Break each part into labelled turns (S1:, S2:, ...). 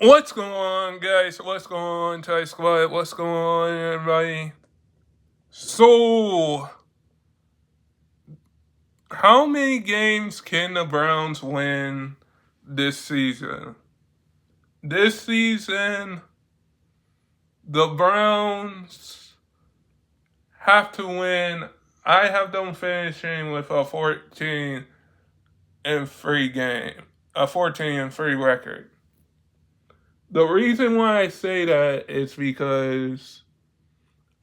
S1: What's going on, guys? What's going on, Thai Squad? What's going on, everybody? So, how many games can the Browns win this season? This season, the Browns have to win. I have them finishing with a 14-3 game, a 14-3 record. The reason why I say that is because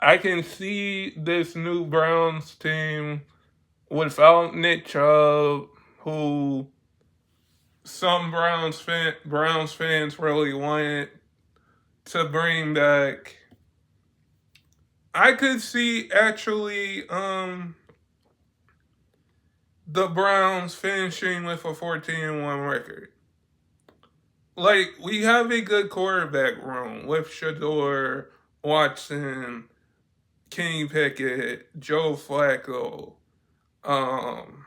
S1: I can see this new Browns team without Nick Chubb, who some Browns fans really wanted to bring back. I could see actually the Browns finishing with a 14-1 record. Like, we have a good quarterback room with Shador, Watson, Kenny Pickett, Joe Flacco, um,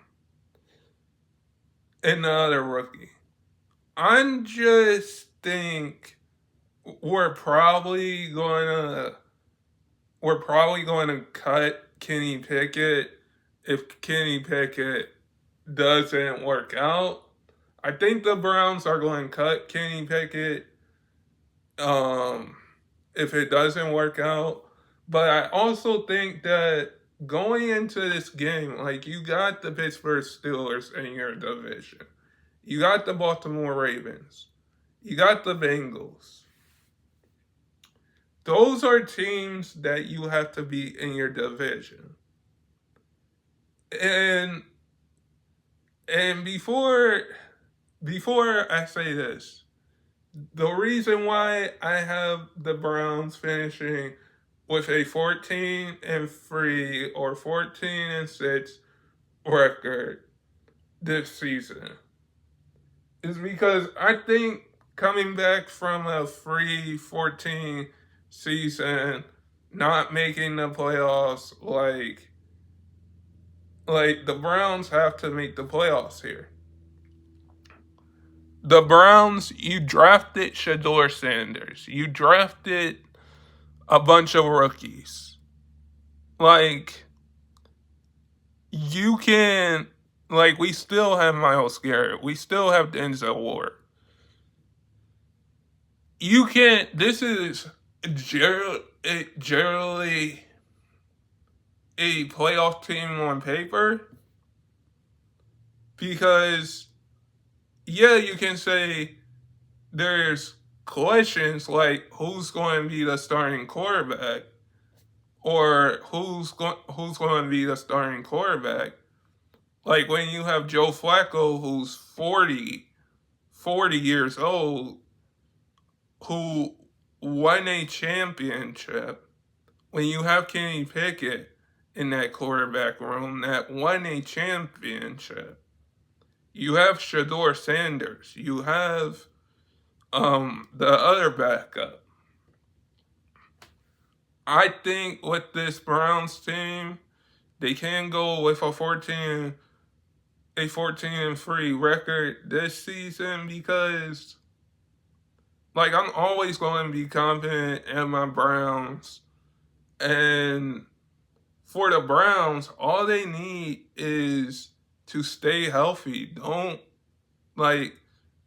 S1: and the other rookie. I just think we're probably gonna cut Kenny Pickett if Kenny Pickett doesn't work out. I think the Browns are going to cut Kenny Pickett um, if it doesn't work out. But I also think that going into this game, like, you got the Pittsburgh Steelers in your division. You got the Baltimore Ravens. You got the Bengals. Those are teams that you have to beat in your division. And before I say this, the reason why I have the Browns finishing with a 14-3 or 14-6 record this season is because I think coming back from a 3-14 season, not making the playoffs, like the Browns have to make the playoffs here. The Browns, you drafted Shador Sanders. You drafted a bunch of rookies. Like, you can, like, we still have Myles Garrett. We still have Denzel Ward. You can't, this is generally a playoff team on paper because, yeah, you can say there's questions like who's going to be the starting quarterback or who's going to be the starting quarterback. Like when you have Joe Flacco, who's 40 years old, who won a championship. When you have Kenny Pickett in that quarterback room that won a championship, you have Shador Sanders, you have the other backup. I think with this Browns team, they can go with a 14-3 record this season because, like, I'm always going to be confident in my Browns. And for the Browns, all they need is to stay healthy. Don't, like,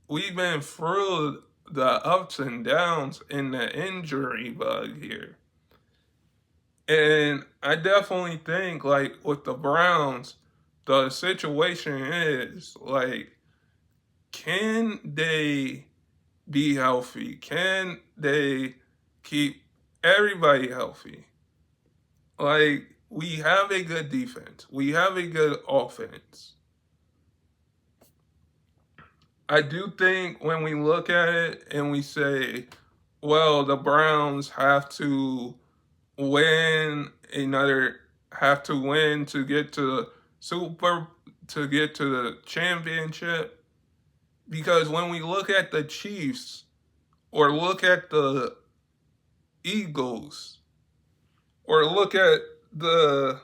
S1: we've been through the ups and downs in the injury bug here. And I definitely think, like, with the Browns, the situation is, like, can they be healthy? Can they keep everybody healthy? Like, we have a good defense. We have a good offense. I do think when we look at it and we say, well, the Browns have to win to get to the championship. Because when we look at the Chiefs or look at the Eagles or look at the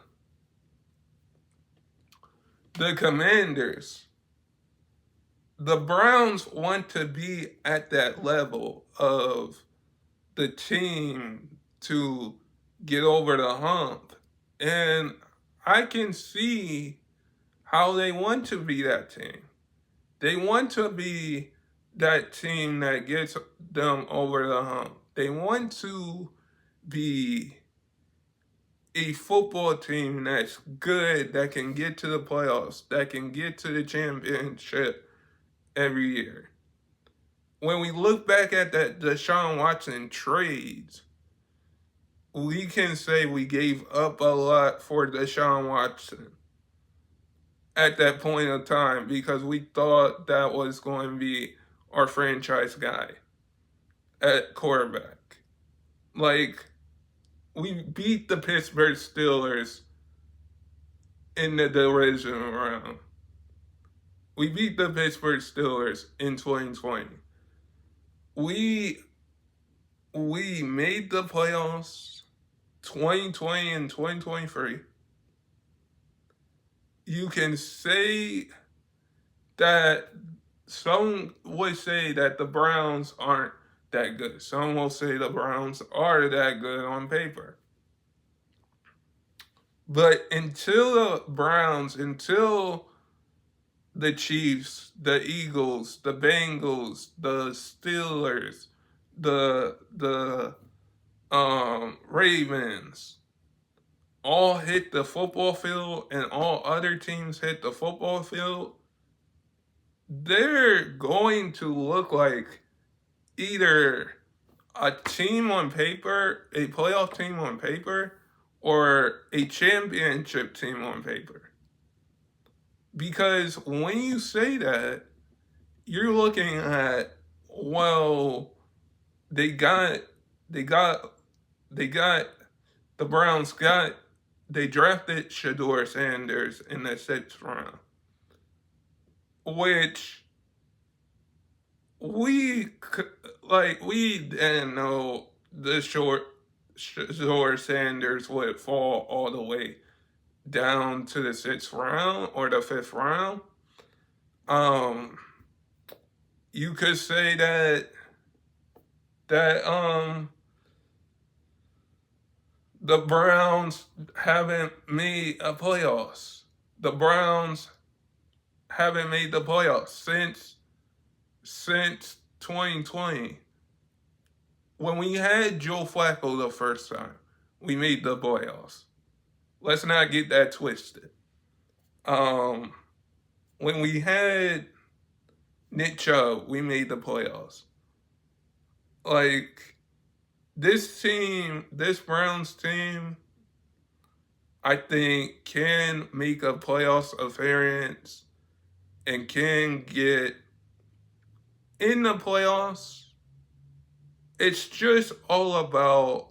S1: Commanders, the Browns want to be at that level of the team to get over the hump. And I can see how they want to be that team. They want to be that team that gets them over the hump. They want to be a football team that's good, that can get to the playoffs, that can get to the championship every year. When we look back at that Deshaun Watson trades, we can say we gave up a lot for Deshaun Watson at that point of time because we thought that was going to be our franchise guy at quarterback. Like, we beat the Pittsburgh Steelers in the division round. We beat the Pittsburgh Steelers in 2020. We made the playoffs 2020 and 2023. You can say that some would say that the Browns aren't that good. Some will say the Browns are that good on paper. But until the Browns, until the Chiefs, the Eagles, the Bengals, the Steelers, the Ravens all hit the football field and all other teams hit the football field, they're going to look like either a team on paper, a playoff team on paper, or a championship team on paper. Because when you say that, you're looking at, well, the Browns they drafted Shedeur Sanders in the 6th round, which we didn't know the Shedeur Sanders would fall all the way down to the 6th round or the 5th round. You could say that the Browns haven't made a playoffs. The Browns haven't made the playoffs since 2020. When we had Joe Flacco the first time, we made the playoffs. Let's not get that twisted. When we had Nick Chubb, we made the playoffs. Like, this Browns team, I think can make a playoffs appearance and can get in the playoffs. It's just all about,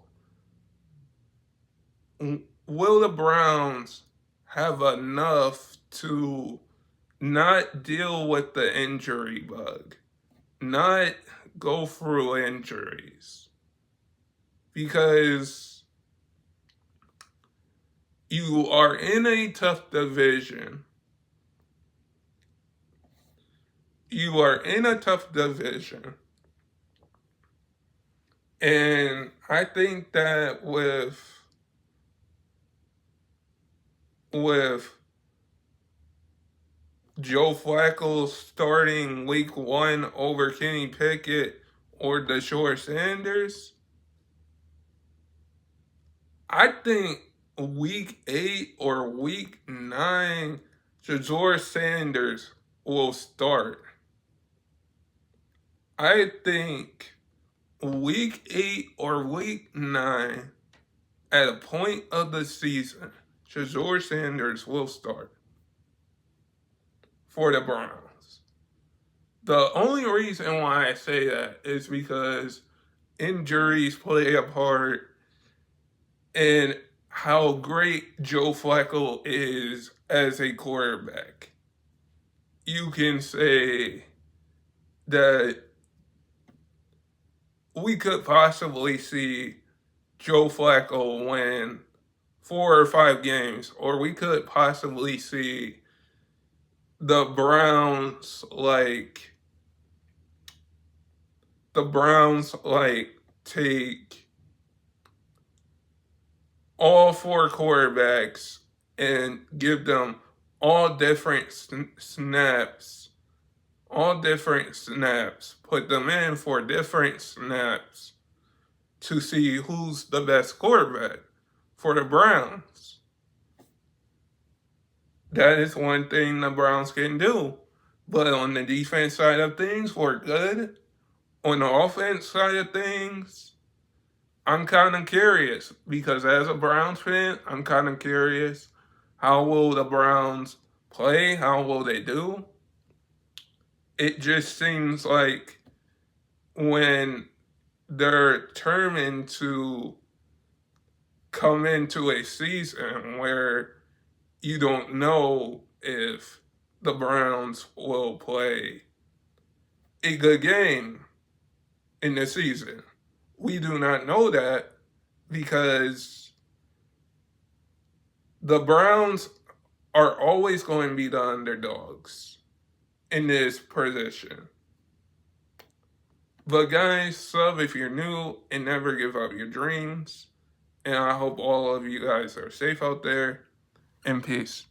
S1: will the Browns have enough to not deal with the injury bug, not go through injuries? Because you are in a tough division. You are in a tough division. And I think that with Joe Flacco starting week 1 over Kenny Pickett or Deshaun Sanders, I think week 8 or week 9, Deshaun Sanders will start. I think week 8 or week 9, at a point of the season, Deshaun Sanders will start for the Browns. The only reason why I say that is because injuries play a part in how great Joe Flacco is as a quarterback. You can say that we could possibly see Joe Flacco win 4 or 5 games, or we could possibly see the Browns take all four quarterbacks and give them all different snaps, put them in for different snaps to see who's the best quarterback for the Browns. That is one thing the Browns can do. But on the defense side of things, we're good. On the offense side of things, I'm kind of curious because as a Browns fan, I'm kind of curious how will the Browns play? How will they do? It just seems like when they're determined to come into a season where you don't know if the Browns will play a good game in the season. We do not know that because the Browns are always going to be the underdogs in this position. But guys, sub if you're new and never give up your dreams. And I hope all of you guys are safe out there. And peace.